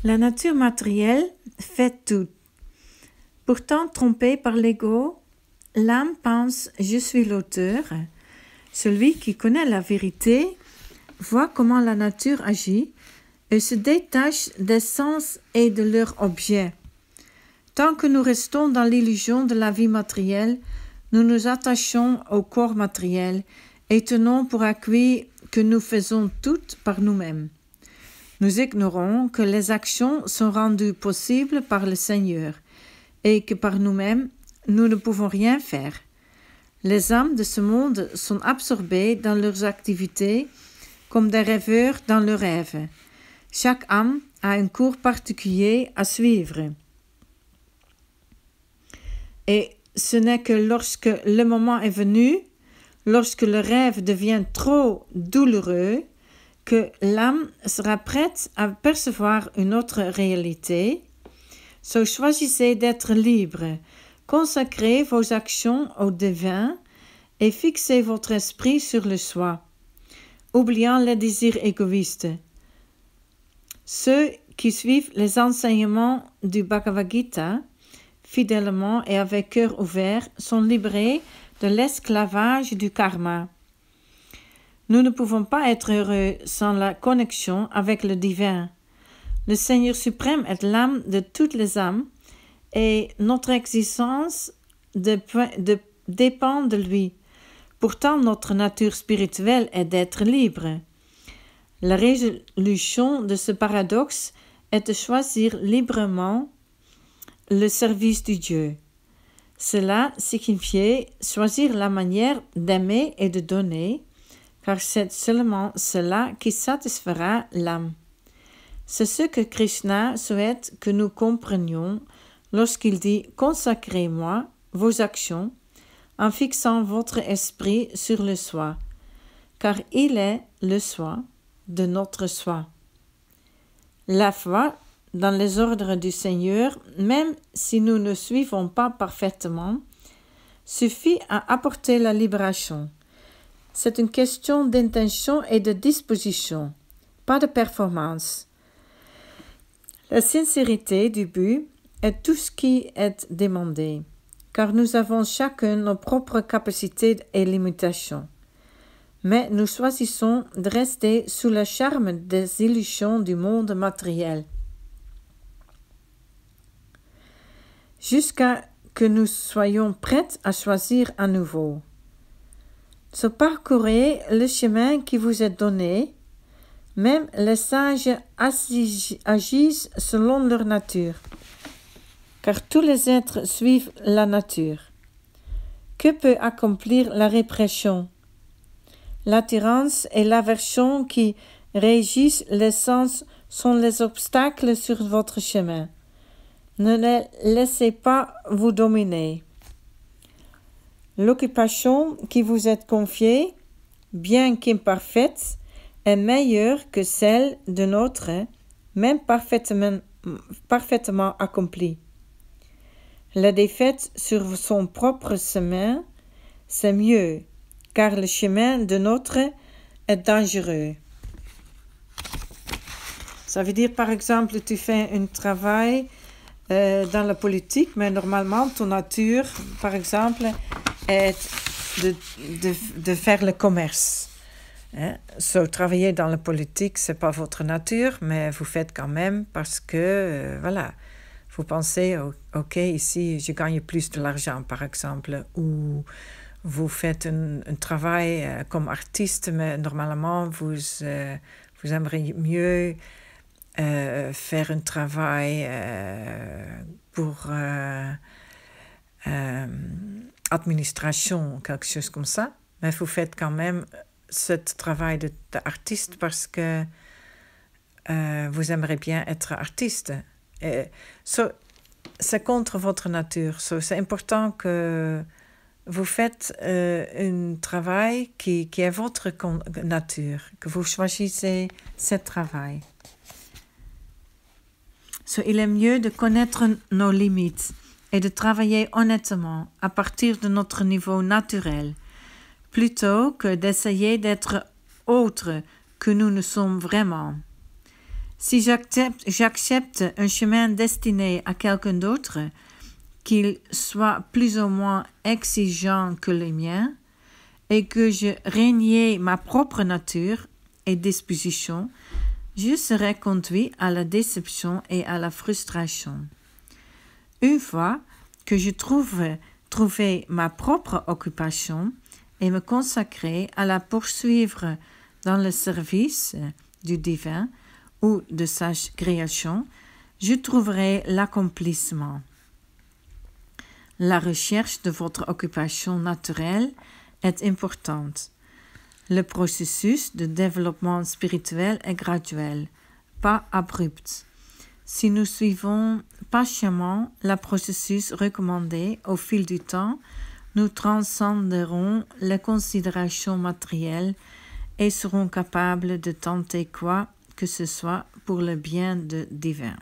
La nature matérielle fait tout. Pourtant, trompée par l'ego, l'âme pense « je suis l'auteur ». Celui qui connaît la vérité voit comment la nature agit et se détache des sens et de leurs objets. Tant que nous restons dans l'illusion de la vie matérielle, nous nous attachons au corps matériel et tenons pour acquis que nous faisons tout par nous-mêmes. Nous ignorons que les actions sont rendues possibles par le Seigneur et que par nous-mêmes, nous ne pouvons rien faire. Les âmes de ce monde sont absorbées dans leurs activités comme des rêveurs dans leurs rêves. Chaque âme a un cours particulier à suivre. Et ce n'est que lorsque le moment est venu, lorsque le rêve devient trop douloureux, que l'âme sera prête à percevoir une autre réalité. So, choisissez d'être libre, consacrez vos actions au divin et fixez votre esprit sur le soi, oubliant les désirs égoïstes. Ceux qui suivent les enseignements du Bhagavad Gita fidèlement et avec cœur ouvert sont libérés de l'esclavage du karma. Nous ne pouvons pas être heureux sans la connexion avec le divin. Le Seigneur suprême est l'âme de toutes les âmes et notre existence dépend de lui. Pourtant, notre nature spirituelle est d'être libre. La résolution de ce paradoxe est de choisir librement le service du Dieu. Cela signifiait choisir la manière d'aimer et de donner, car c'est seulement cela qui satisfera l'âme. C'est ce que Krishna souhaite que nous comprenions lorsqu'il dit « Consacrez-moi vos actions en fixant votre esprit sur le soi, car il est le soi de notre soi. » La foi dans les ordres du Seigneur, même si nous ne suivons pas parfaitement, suffit à apporter la libération. C'est une question d'intention et de disposition, pas de performance. La sincérité du but est tout ce qui est demandé, car nous avons chacun nos propres capacités et limitations. Mais nous choisissons de rester sous le charme des illusions du monde matériel, jusqu'à que nous soyons prêts à choisir à nouveau. So, parcourez le chemin qui vous est donné. Même les sages agissent selon leur nature, car tous les êtres suivent la nature. Que peut accomplir la répression? L'attirance et l'aversion qui régissent les sens sont les obstacles sur votre chemin. Ne les laissez pas vous dominer. L'occupation qui vous est confiée, bien qu'imparfaite, est meilleure que celle d'un autre, même parfaitement accomplie. La défaite sur son propre chemin, c'est mieux, car le chemin d'un autre est dangereux. Ça veut dire, par exemple, tu fais un travail dans la politique, mais normalement, ton nature, par exemple, est de faire le commerce. So, travailler dans la politique, c'est pas votre nature, mais vous faites quand même parce que, voilà, vous pensez, ok, ici, je gagne plus de l'argent, par exemple, ou vous faites un travail comme artiste, mais normalement, vous aimeriez mieux faire un travail pour administration, quelque chose comme ça, mais vous faites quand même ce travail d'artiste parce que vous aimeriez bien être artiste. C'est contre votre nature. C'est important que vous faites un travail qui est votre nature, que vous choisissez ce travail. Il est mieux de connaître nos limites et de travailler honnêtement à partir de notre niveau naturel, plutôt que d'essayer d'être autre que nous ne sommes vraiment. Si j'accepte un chemin destiné à quelqu'un d'autre, qu'il soit plus ou moins exigeant que le mien, et que je renie ma propre nature et disposition, je serai conduit à la déception et à la frustration. Une fois que je trouvé ma propre occupation et me consacrer à la poursuivre dans le service du divin ou de sa création, je trouverai l'accomplissement. La recherche de votre occupation naturelle est importante. Le processus de développement spirituel est graduel, pas abrupt. Si nous suivons patiemment le processus recommandé au fil du temps, nous transcenderons les considérations matérielles et seront capables de tenter quoi que ce soit pour le bien divin.